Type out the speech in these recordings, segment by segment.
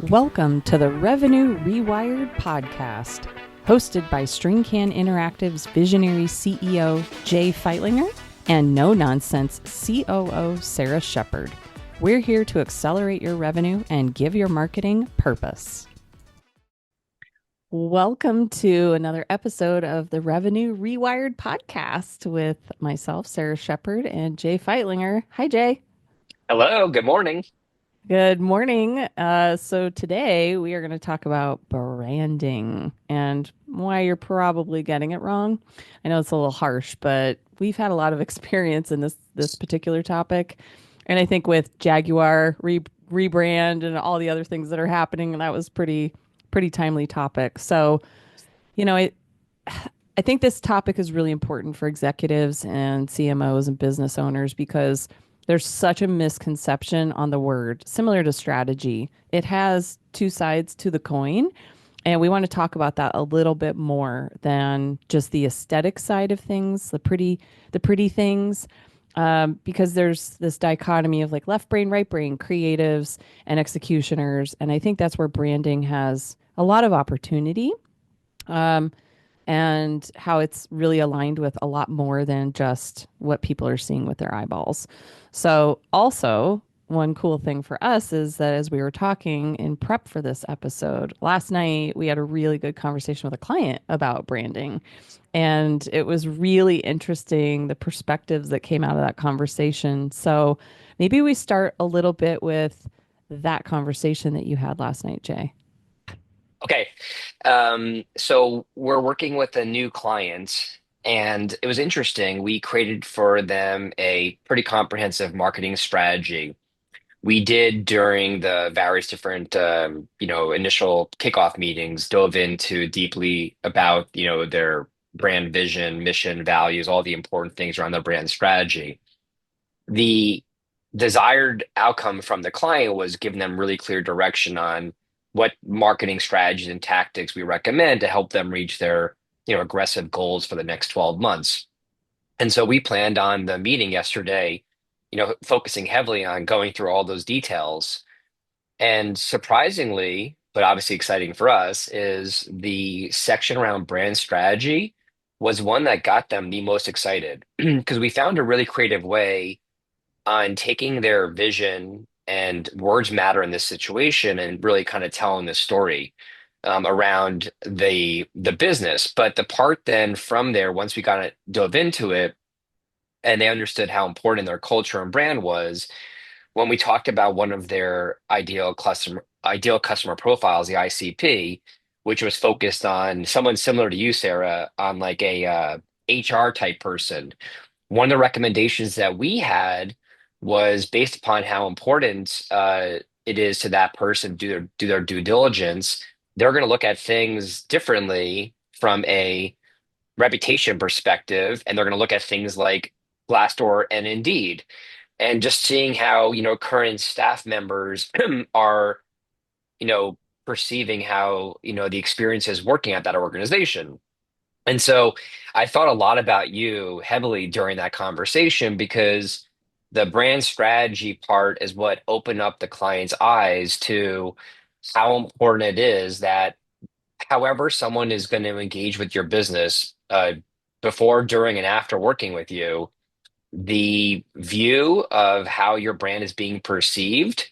Welcome to the Revenue Rewired podcast, hosted by StringCan Interactive's visionary CEO, Jay Feitlinger, and no-nonsense COO, Sarah Shepard. We're here to accelerate your revenue and give your marketing purpose. Welcome to another episode of the Revenue Rewired podcast with myself, Sarah Shepard, and Jay Feitlinger. Hi, Jay. Hello, good morning. Good morning. So today we are going to talk about branding and why you're probably getting it wrong. I know it's a little harsh, but we've had a lot of experience in this particular topic, and I think with Jaguar rebrand and all the other things that are happening, that was pretty timely topic. So, you know, I think this topic is really important for executives and CMOs and business owners because there's such a misconception on the word, similar to strategy. It has two sides to the coin. And we want to talk about that a little bit more than just the aesthetic side of things, the pretty things, because there's this dichotomy of like left brain, right brain, creatives and executioners. And I think that's where branding has a lot of opportunity. Um, and how it's really aligned with a lot more than just what people are seeing with their eyeballs. So, also, one cool thing for us is that as we were talking in prep for this episode, last night we had a really good conversation with a client about branding. And it was really interesting the perspectives that came out of that conversation. So, maybe we start a little bit with that conversation that you had last night, Jay. Okay. So we're working with a new client, and it was interesting. We created for them a pretty comprehensive marketing strategy. We did during the various different, initial kickoff meetings, dove into deeply about, their brand vision, mission, values, all the important things around their brand strategy. The desired outcome from the client was giving them really clear direction on what marketing strategies and tactics we recommend to help them reach their, aggressive goals for the next 12 months. And so we planned on the meeting yesterday, focusing heavily on going through all those details. And surprisingly, but obviously exciting for us, is the section around brand strategy was one that got them the most excited because we found a really creative way on taking their vision and words matter in this situation and really kind of telling the story around the business. But the part then from there, once we got it dove into it and they understood how important their culture and brand was, when we talked about one of their ideal customer profiles, the ICP, which was focused on someone similar to you, Sarah, on like a HR type person. One of the recommendations that we had was based upon how important it is to that person do their due diligence. They're going to look at things differently from a reputation perspective, and they're going to look at things like Glassdoor and Indeed, and just seeing how current staff members are perceiving how the experience is working at that organization. And so I thought a lot about you heavily during that conversation because the brand strategy part is what opened up the client's eyes to how important it is that however someone is going to engage with your business before, during, and after working with you, the view of how your brand is being perceived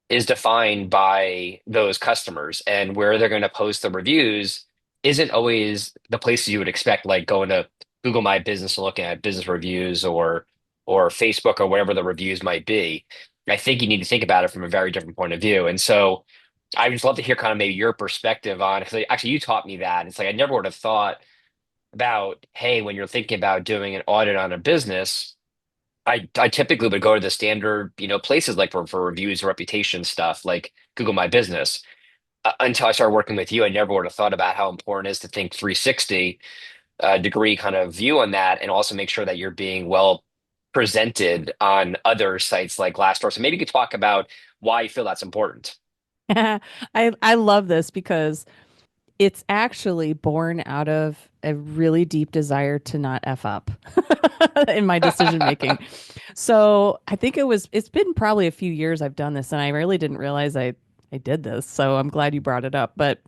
is defined by those customers, and where they're going to post the reviews isn't always the places you would expect, like going to Google My Business and looking at business reviews or Facebook or whatever the reviews might be. I think you need to think about it from a very different point of view. And so I would just love to hear kind of maybe your perspective on, because actually you taught me that. It's like I never would have thought about, hey, when you're thinking about doing an audit on a business, I typically would go to the standard, places like for reviews, reputation stuff, like Google My Business. Until I started working with you, I never would have thought about how important it is to think 360 degree kind of view on that, and also make sure that you're being well presented on other sites like Glassdoor. So maybe you could talk about why you feel that's important. I love this because it's actually born out of a really deep desire to not F up in my decision making. So I think it's been probably a few years I've done this, and I really didn't realize I did this, so I'm glad you brought it up. But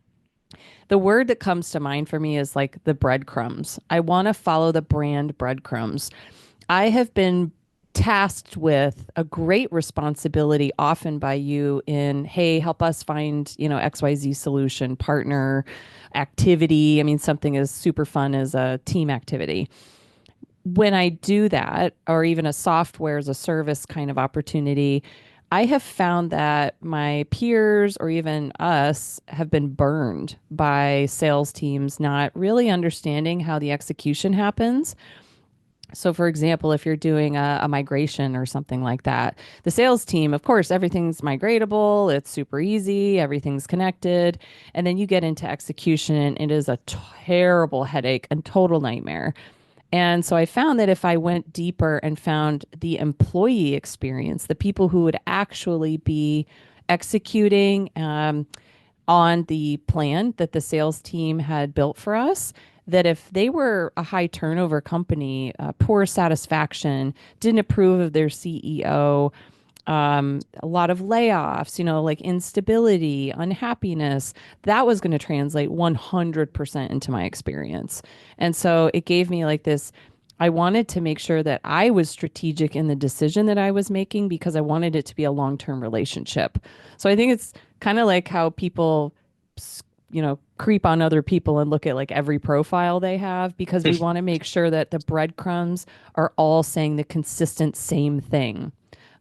the word that comes to mind for me is like the breadcrumbs. I want to follow the brand breadcrumbs. I have been tasked with a great responsibility often by you in, hey, help us find, XYZ solution, partner, activity. I mean, something as super fun as a team activity. When I do that, or even a software as a service kind of opportunity, I have found that my peers or even us have been burned by sales teams not really understanding how the execution happens. So, for example, if you're doing a migration or something like that, the sales team, of course, everything's migratable, it's super easy, everything's connected. And then you get into execution, and it is a terrible headache and total nightmare. And so I found that if I went deeper and found the employee experience, the people who would actually be executing on the plan that the sales team had built for us, that if they were a high turnover company, poor satisfaction, didn't approve of their CEO, a lot of layoffs, like instability, unhappiness, that was going to translate 100% into my experience. And so it gave me like this. I wanted to make sure that I was strategic in the decision that I was making because I wanted it to be a long-term relationship. So I think it's kind of like how people, creep on other people and look at like every profile they have because we want to make sure that the breadcrumbs are all saying the consistent same thing.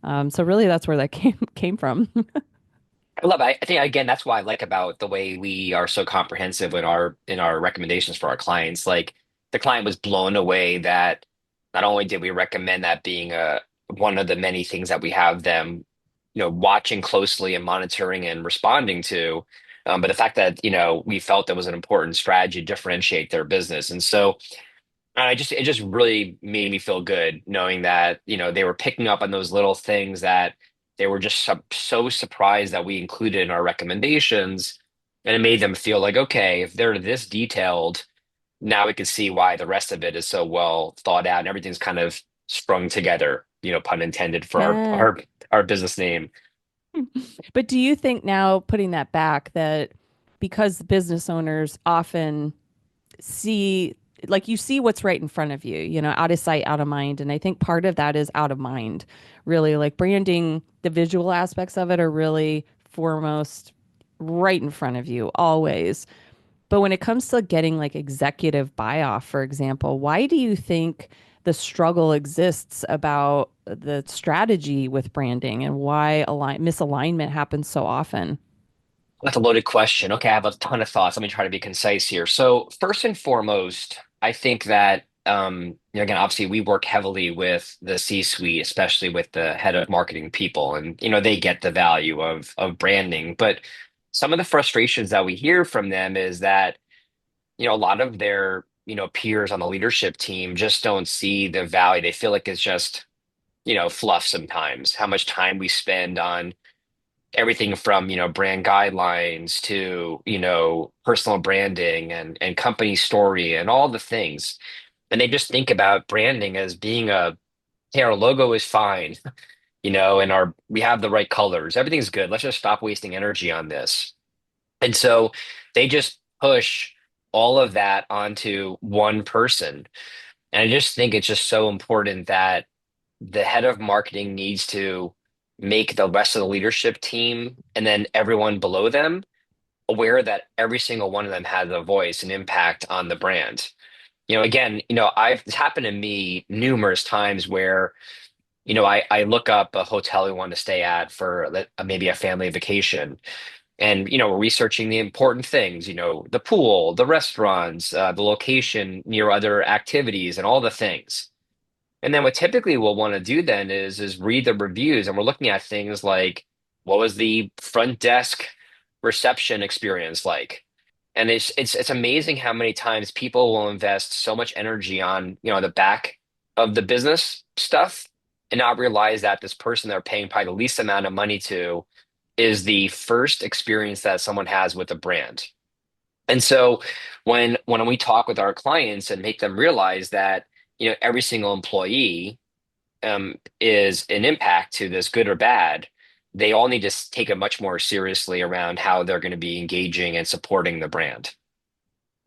So really, that's where that came from. I love it. I think again, that's why I like about the way we are so comprehensive in our recommendations for our clients. Like the client was blown away that not only did we recommend that being a one of the many things that we have them, watching closely and monitoring and responding to, but the fact that, we felt that was an important strategy to differentiate their business. And so it just really made me feel good knowing that, they were picking up on those little things that they were just so surprised that we included in our recommendations. And it made them feel like, okay, if they're this detailed, now we can see why the rest of it is so well thought out and everything's kind of sprung together, pun intended for our Yeah. our business name. But do you think now, putting that back, that because business owners often see, like you see what's right in front of you, out of sight, out of mind. And I think part of that is out of mind, really. Like branding, the visual aspects of it are really foremost right in front of you always. But when it comes to getting like executive buy-off, for example, why do you think the struggle exists about the strategy with branding and why misalignment happens so often? That's a loaded question. Okay, I have a ton of thoughts. Let me try to be concise here. So, first and foremost, I think that again, obviously, we work heavily with the C-suite, especially with the head of marketing people, and they get the value of branding. But some of the frustrations that we hear from them is that a lot of their peers on the leadership team just don't see the value. They feel like it's just fluff sometimes. How much time we spend on everything from brand guidelines to personal branding and company story and all the things, and they just think about branding as being hey, our logo is fine, and our we have the right colors, everything's good, let's just stop wasting energy on this. And so they just push all of that onto one person, and I just think it's just so important that the head of marketing needs to make the rest of the leadership team and then everyone below them aware that every single one of them has a voice and impact on the brand. Again, it's happened to me numerous times where, I look up a hotel we want to stay at for maybe a family vacation. And, we're researching the important things, the pool, the restaurants, the location near other activities, and all the things. And then what typically we'll want to do then is read the reviews, and we're looking at things like what was the front desk reception experience like? And it's amazing how many times people will invest so much energy on, the back of the business stuff and not realize that this person they're paying probably the least amount of money to is the first experience that someone has with a brand. And so when we talk with our clients and make them realize that, every single employee is an impact to this, good or bad, they all need to take it much more seriously around how they're going to be engaging and supporting the brand.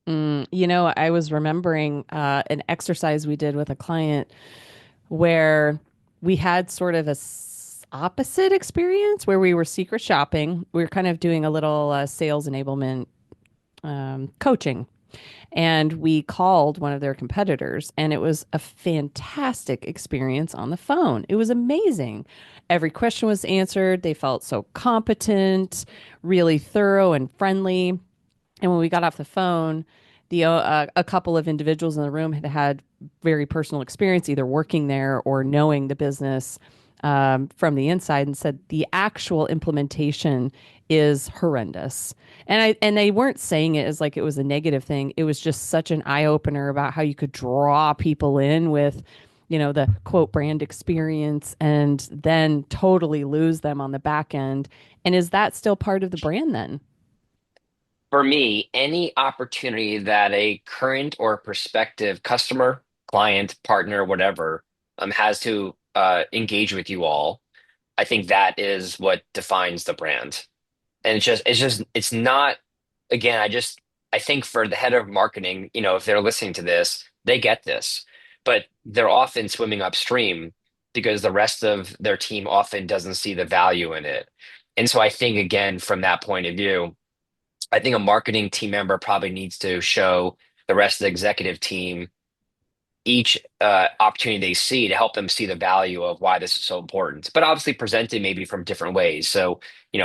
I was remembering an exercise we did with a client where we had sort of opposite experience where we were secret shopping. We were kind of doing a little sales enablement coaching, and we called one of their competitors, and it was a fantastic experience on the phone. It was amazing. Every question was answered. They felt so competent, really thorough and friendly. And when we got off the phone, a couple of individuals in the room had had very personal experience, either working there or knowing the business from the inside, and said the actual implementation is horrendous. And they weren't saying it as like it was a negative thing. It was just such an eye opener about how you could draw people in with, the quote brand experience, and then totally lose them on the back end. And is that still part of the brand then? For me, any opportunity that a current or prospective customer, client, partner, whatever, has to engage with you all, I think that is what defines the brand. And it's not, again, I think for the head of marketing, if they're listening to this, they get this, but they're often swimming upstream because the rest of their team often doesn't see the value in it. And so I think, again, from that point of view, I think a marketing team member probably needs to show the rest of the executive team each opportunity they see to help them see the value of why this is so important. But obviously presented maybe from different ways. So,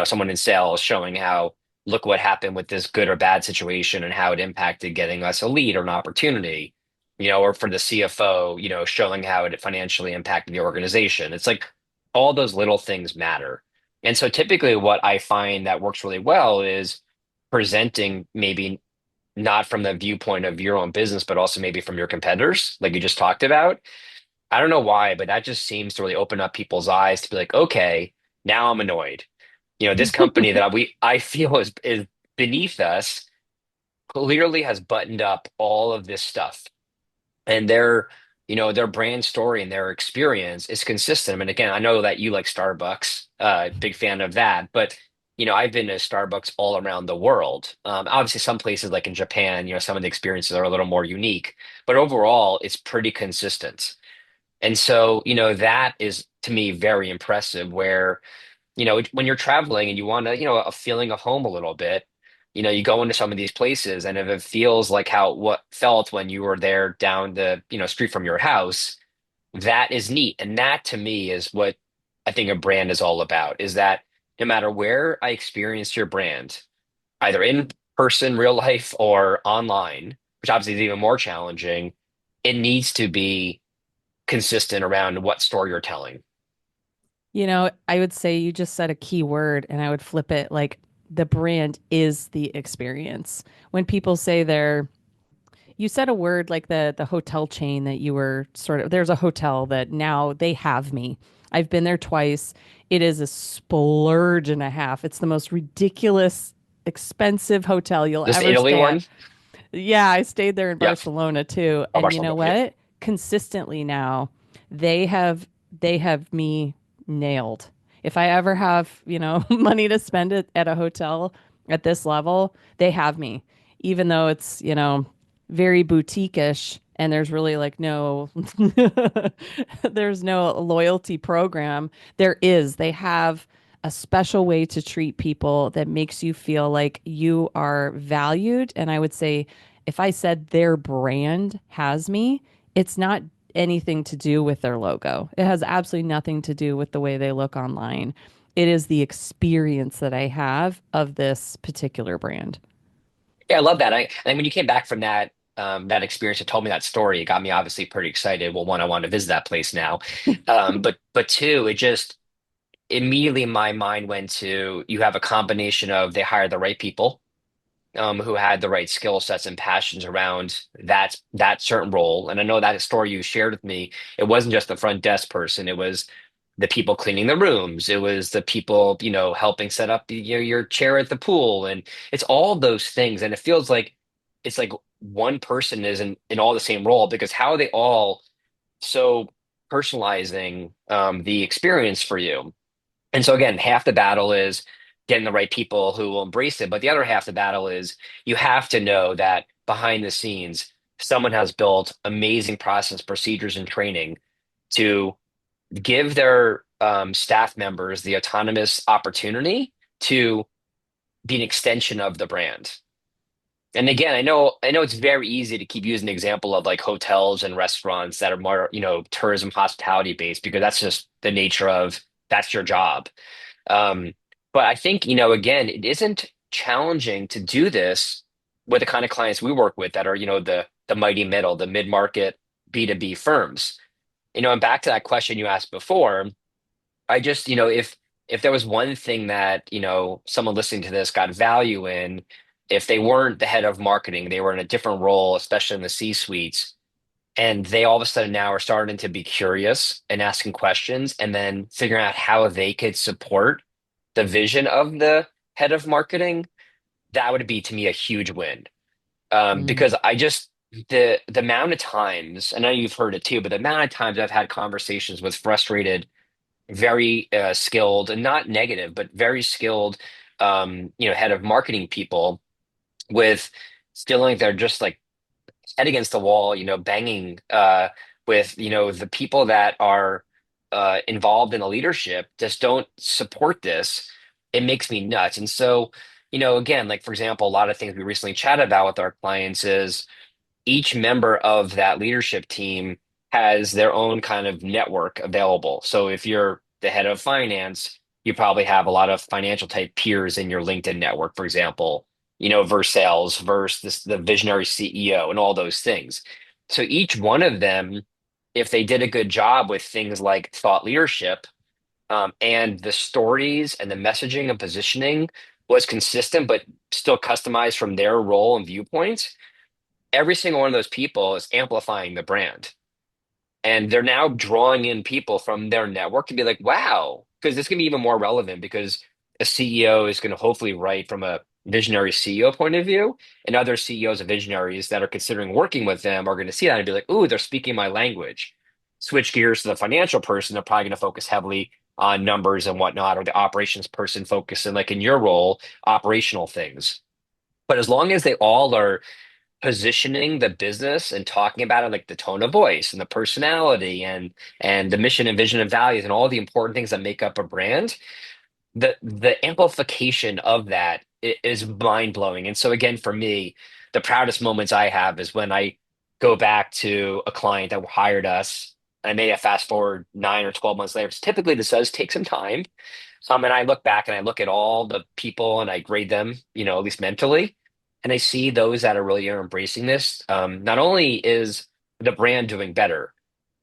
someone in sales showing how, look what happened with this good or bad situation and how it impacted getting us a lead or an opportunity, or for the CFO, showing how it financially impacted the organization. It's like all those little things matter. And so typically what I find that works really well is presenting maybe not from the viewpoint of your own business, but also maybe from your competitors, like you just talked about. I don't know why, but that just seems to really open up people's eyes to be like, okay, now I'm annoyed. This company that I feel is beneath us clearly has buttoned up all of this stuff, and their brand story and their experience is consistent. I mean, again, I know that you like Starbucks, big fan of that, but I've been to Starbucks all around the world. Obviously some places like in Japan, some of the experiences are a little more unique, but overall it's pretty consistent. And so that is to me very impressive, where when you're traveling and you want to, a feeling of home a little bit, you go into some of these places, and if it feels like how what felt when you were there down the, street from your house, that is neat. And that to me is what I think a brand is all about, is that no matter where I experience your brand, either in person, real life, or online, which obviously is even more challenging, it needs to be consistent around what story you're telling. I would say you just said a key word, and I would flip it like the brand is the experience. When people say you said a word like the hotel chain that you were sort of, there's a hotel that now they have me. I've been there twice. It is a splurge and a half. It's the most ridiculous, expensive hotel you'll This ever Italy stay at. one? Yeah, I stayed there in Yep. Barcelona too. Oh, And you know Barcelona. Yep. what? Consistently now, they have they have me nailed. If I ever have, money to spend it at a hotel at this level, they have me. Even though it's, very boutique-ish and there's really like no there's no loyalty program. There is. They have a special way to treat people that makes you feel like you are valued. And I would say, if I said their brand has me, it's not anything to do with their logo. It has absolutely nothing to do with the way they look online. It is the experience that I have of this particular brand. Yeah, I love that. And when you came back from that experience and told me that story, it got me obviously pretty excited. Well, one, I want to visit that place now. But two, it just immediately my mind went to, you have a combination of they hired the right people, who had the right skill sets and passions around that certain role. And I know that story you shared with me, it wasn't just the front desk person, it was the people cleaning the rooms, it was the people, helping set up your chair at the pool, and it's all those things. And it feels like it's like one person is in all the same role, because how are they all so personalizing the experience for you? And so again, half the battle is getting the right people who will embrace it, but the other half the battle is you have to know that behind the scenes, someone has built amazing process, procedures, and training to give their staff members the autonomous opportunity to be an extension of the brand. And again, I know it's very easy to keep using the example of like hotels and restaurants that are more, tourism hospitality based because that's just the nature of that's your job. Um, but I think, again, it isn't challenging to do this with the kind of clients we work with that are, the mighty middle, the mid-market B2B firms. And back to that question you asked before, I just, if there was one thing that, someone listening to this got value in, if they weren't the head of marketing, they were in a different role, especially in the C-suites, and they all of a sudden now are starting to be curious and asking questions and then figuring out how they could support the vision of the head of marketing, that would be to me a huge win. Mm. Because I just the amount of times, I know you've heard it too, but the amount of times I've had conversations with frustrated very skilled and not negative, but very skilled, head of marketing people with feeling like they're just like head against the wall, banging with, the people that are involved in the leadership just don't support this. It makes me nuts. And so, again, like for example, a lot of things we recently chatted about with our clients is each member of that leadership team has their own kind of network available. So if you're the head of finance, you probably have a lot of financial type peers in your LinkedIn network, for example, versus sales, versus the visionary CEO and all those things. So each one of them, if they did a good job with things like thought leadership, and the stories and the messaging and positioning was consistent, but still customized from their role and viewpoints, every single one of those people is amplifying the brand. And they're now drawing in people from their network to be like, wow, because this can be even more relevant because a CEO is going to hopefully write from a visionary CEO point of view, and other CEOs and visionaries that are considering working with them are going to see that and be like, ooh, they're speaking my language. Switch gears to the financial person, they're probably going to focus heavily on numbers and whatnot, or the operations person focusing, like in your role, operational things. But as long as they all are positioning the business and talking about it like the tone of voice and the personality and the mission and vision and values and all the important things that make up a brand, the amplification of that is mind blowing. And so again, for me, the proudest moments I have is when I go back to a client that hired us. And I may have fast forward 9 or 12 months later. So typically, this does take some time. And I look back and I look at all the people and I grade them, at least mentally. And I see those that are really are embracing this. Not only is the brand doing better,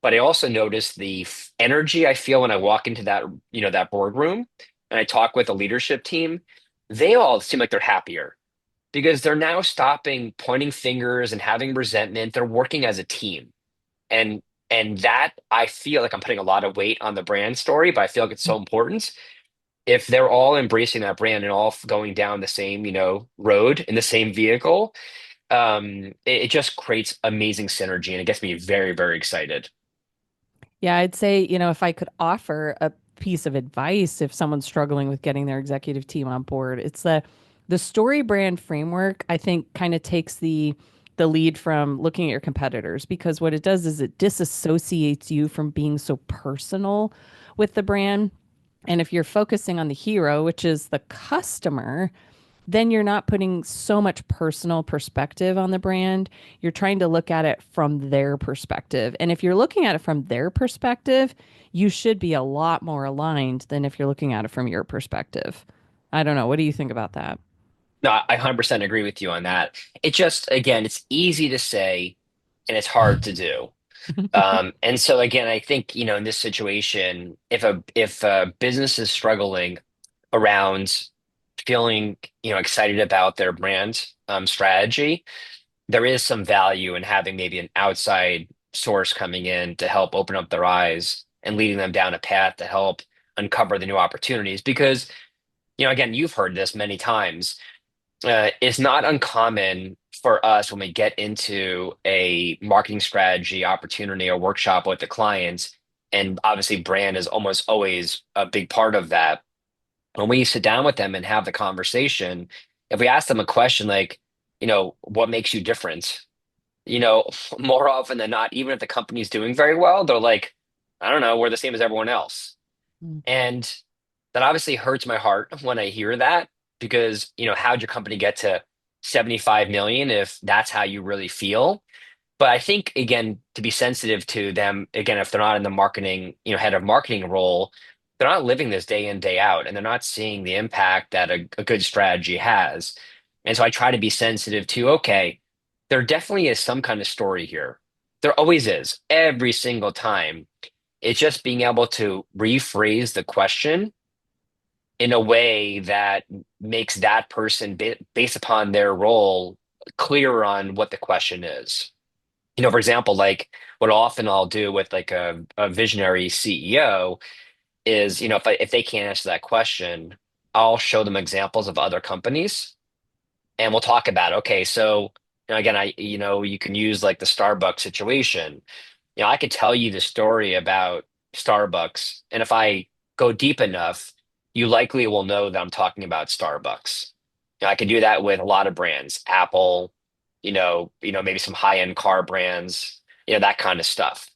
but I also notice the energy I feel when I walk into that boardroom and I talk with the leadership team. They all seem like they're happier because they're now stopping pointing fingers and having resentment. They're working as a team. And and that I feel like I'm putting a lot of weight on the brand story, but I feel like it's so important if they're all embracing that brand and all going down the same, road in the same vehicle, it just creates amazing synergy and it gets me very, very excited. Yeah, I'd say, if I could offer a piece of advice if someone's struggling with getting their executive team on board, it's the story brand framework, I think kind of takes the lead from looking at your competitors because what it does is it disassociates you from being so personal with the brand. And if you're focusing on the hero, which is the customer, then you're not putting so much personal perspective on the brand. You're trying to look at it from their perspective. And if you're looking at it from their perspective, you should be a lot more aligned than if you're looking at it from your perspective. I don't know. What do you think about that? No, I 100% agree with you on that. It just, again, it's easy to say and it's hard to do. And so again, I think, in this situation, if a business is struggling around feeling, excited about their brand strategy, there is some value in having maybe an outside source coming in to help open up their eyes and leading them down a path to help uncover the new opportunities. Because, again, you've heard this many times. It's not uncommon for us when we get into a marketing strategy opportunity or workshop with the clients. And obviously, brand is almost always a big part of that. When we sit down with them and have the conversation, if we ask them a question like, what makes you different? You know, more often than not, even if the company's doing very well, they're like, I don't know, we're the same as everyone else. Mm. And that obviously hurts my heart when I hear that because, how'd your company get to 75 million if that's how you really feel? But I think again, to be sensitive to them, again, if they're not in the marketing, head of marketing role, they're not living this day in, day out, and they're not seeing the impact that a good strategy has. And so I try to be sensitive to, okay, there definitely is some kind of story here. There always is, every single time. It's just being able to rephrase the question in a way that makes that person, based upon their role, clearer on what the question is. For example, like what often I'll do with like a visionary CEO is, if they can't answer that question, I'll show them examples of other companies and we'll talk about, okay, so, again, you can use like the Starbucks situation. I could tell you the story about Starbucks, and if I go deep enough, you likely will know that I'm talking about Starbucks. I can do that with a lot of brands, Apple, maybe some high-end car brands, that kind of stuff.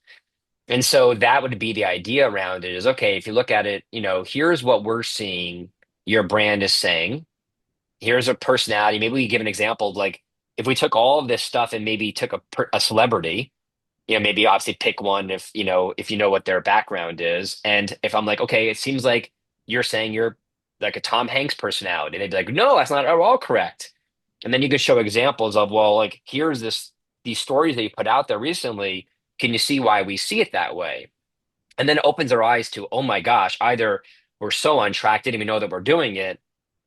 And so that would be the idea around it is, okay, if you look at it, here's what we're seeing your brand is saying. Here's a personality. Maybe we give an example of like if we took all of this stuff and maybe took a celebrity, maybe obviously pick one if you know what their background is. And if I'm like, okay, it seems like you're saying you're like a Tom Hanks personality, they'd be like, no, that's not at all correct. And then you could show examples of, well, like here's these stories that you put out there recently. Can you see why we see it that way? And then it opens their eyes to, oh my gosh, either we're so on track, didn't even know that we're doing it,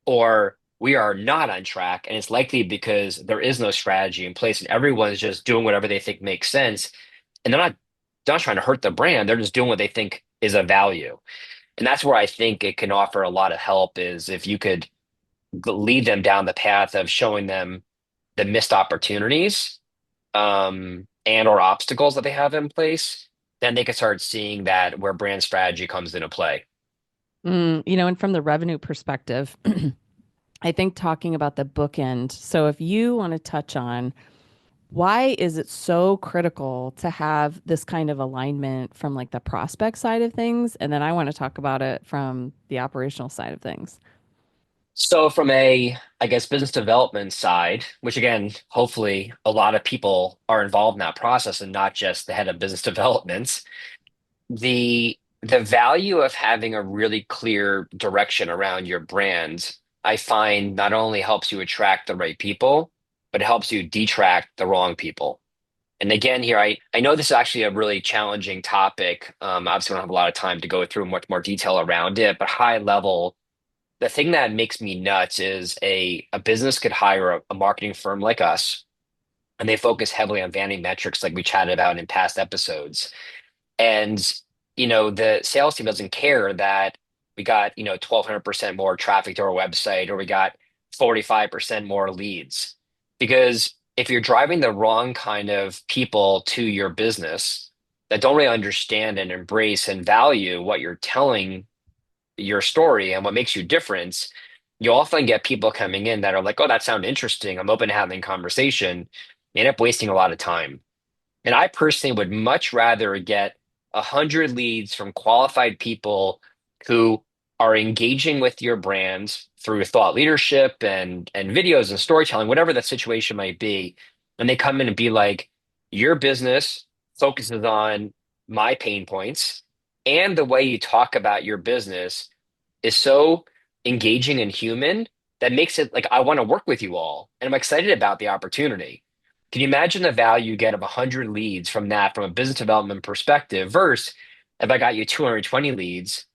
or we are not on track. And it's likely because there is no strategy in place and everyone's just doing whatever they think makes sense. And they're not trying to hurt the brand. They're just doing what they think is of value. And that's where I think it can offer a lot of help is if you could lead them down the path of showing them the missed opportunities and or obstacles that they have in place, then they could start seeing that where brand strategy comes into play. And from the revenue perspective, I think talking about the bookend. So if you want to touch on why is it so critical to have this kind of alignment from like the prospect side of things? And then I want to talk about it from the operational side of things. So from I guess, business development side, which again, hopefully a lot of people are involved in that process and not just the head of business development, the value of having a really clear direction around your brand, I find not only helps you attract the right people, but it helps you detract the wrong people. And again, here, I know this is actually a really challenging topic. Obviously, we don't have a lot of time to go through much more detail around it, but high level, the thing that makes me nuts is a business could hire a marketing firm like us, and they focus heavily on vanity metrics like we chatted about in past episodes. And, the sales team doesn't care that we got, 1,200% more traffic to our website or we got 45% more leads. Because if you're driving the wrong kind of people to your business that don't really understand and embrace and value what you're telling your story and what makes you different, you often get people coming in that are like, oh, that sounds interesting. I'm open to having conversation. They end up wasting a lot of time. And I personally would much rather get 100 leads from qualified people who are engaging with your brand through thought leadership and videos and storytelling, whatever that situation might be. And they come in and be like, your business focuses on my pain points, and the way you talk about your business is so engaging and human that makes it like I want to work with you all. And I'm excited about the opportunity. Can you imagine the value you get of 100 leads from that from a business development perspective versus if I got you 220 leads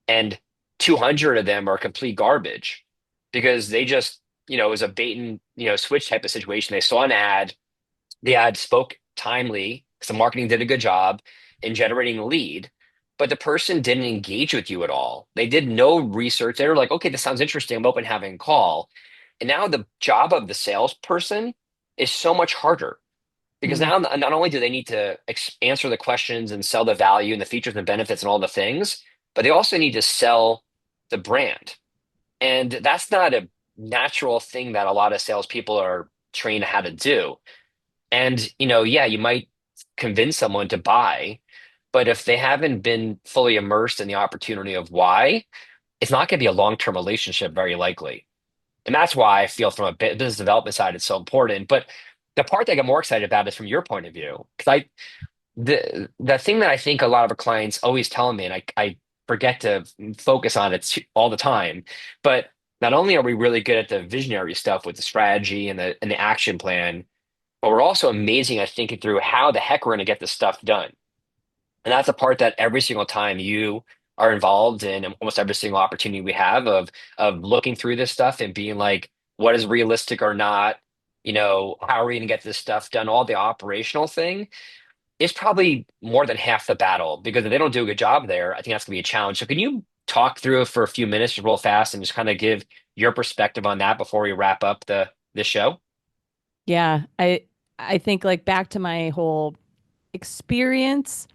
and 200 of them are complete garbage because they just, it was a bait and, switch type of situation. They saw an ad, the ad spoke timely because the marketing did a good job in generating a lead, but the person didn't engage with you at all. They did no research. They were like, okay, this sounds interesting. I'm open to having a call. And now the job of the salesperson is so much harder Because Mm. now not only do they need to answer the questions and sell the value and the features and benefits and all the things, but they also need to sell the brand. And that's not a natural thing that a lot of salespeople are trained how to do. And, yeah, you might convince someone to buy, but if they haven't been fully immersed in the opportunity of why, it's not going to be a long-term relationship, very likely. And that's why I feel from a business development side, it's so important. But the part that I get more excited about is from your point of view. Because the thing that I think a lot of our clients always tell me, and I forget to focus on it all the time, but not only are we really good at the visionary stuff with the strategy and the action plan, but we're also amazing at thinking through how the heck we're going to get this stuff done. And that's a part that every single time you are involved in almost every single opportunity we have of looking through this stuff and being like, what is realistic or not? How are we going to get this stuff done? All the operational thing is probably more than half the battle because if they don't do a good job there, I think that's going to be a challenge. So can you talk through it for a few minutes, just real fast, and just kind of give your perspective on that before we wrap up the show? Yeah, I think like back to my whole experience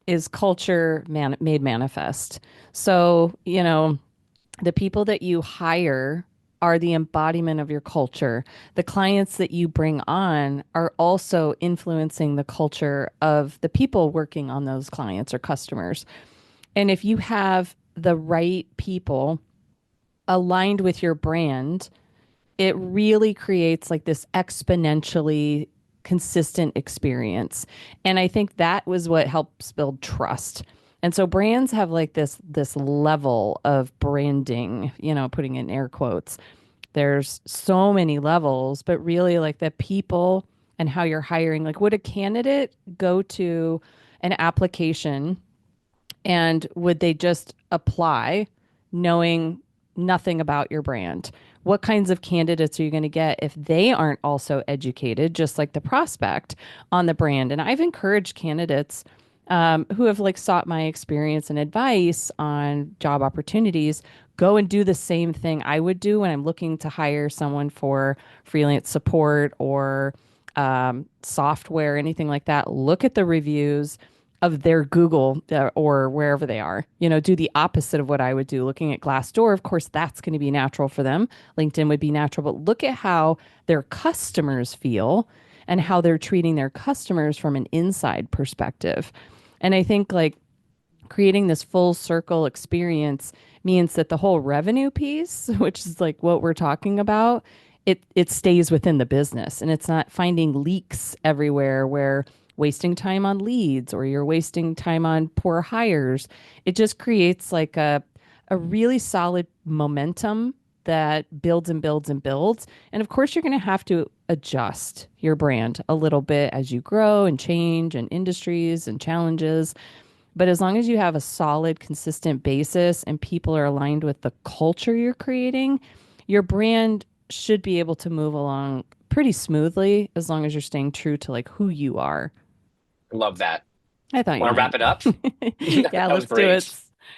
is culture made manifest. So, the people that you hire are the embodiment of your culture. The clients that you bring on are also influencing the culture of the people working on those clients or customers. And if you have the right people aligned with your brand, it really creates like this exponentially consistent experience. And I think that was what helps build trust. And so brands have like this level of branding, putting in air quotes. There's so many levels, but really like the people and how you're hiring, like would a candidate go to an application and would they just apply knowing nothing about your brand? What kinds of candidates are you going to get if they aren't also educated, just like the prospect, on the brand? And I've encouraged candidates who have like sought my experience and advice on job opportunities, go and do the same thing I would do when I'm looking to hire someone for freelance support or software, anything like that. Look at the reviews of their Google or wherever they are. Do the opposite of what I would do. Looking at Glassdoor, of course, that's going to be natural for them. LinkedIn would be natural, but look at how their customers feel and how they're treating their customers from an inside perspective. And I think like creating this full circle experience means that the whole revenue piece, which is like what we're talking about, it stays within the business and it's not finding leaks everywhere where wasting time on leads or you're wasting time on poor hires. It just creates like a really solid momentum that builds and builds and builds. And of course, you're going to have to adjust your brand a little bit as you grow and change and industries and challenges. But as long as you have a solid, consistent basis and people are aligned with the culture you're creating, your brand should be able to move along pretty smoothly as long as you're staying true to like who you are. Love that. I thought you Want to wrap might. it up? Yeah, That was let's do it. great.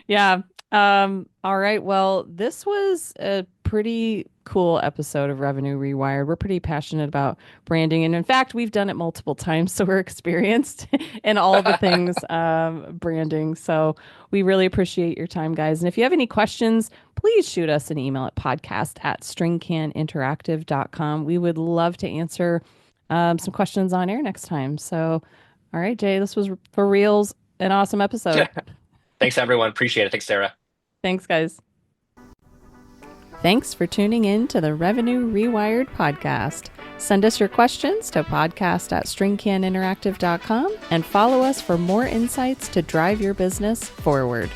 Yeah. All right. Well, this was a pretty cool episode of Revenue Rewired. We're pretty passionate about branding. And in fact, we've done it multiple times. So we're experienced in all the things branding. So we really appreciate your time, guys. And if you have any questions, please shoot us an email at podcast@stringcaninteractive.com. We would love to answer some questions on air next time. So, all right, Jay, this was for reals an awesome episode. Thanks, everyone. Appreciate it. Thanks, Sarah. Thanks, guys. Thanks for tuning in to the Revenue Rewired podcast. Send us your questions to podcast@stringcaninteractive.com and follow us for more insights to drive your business forward.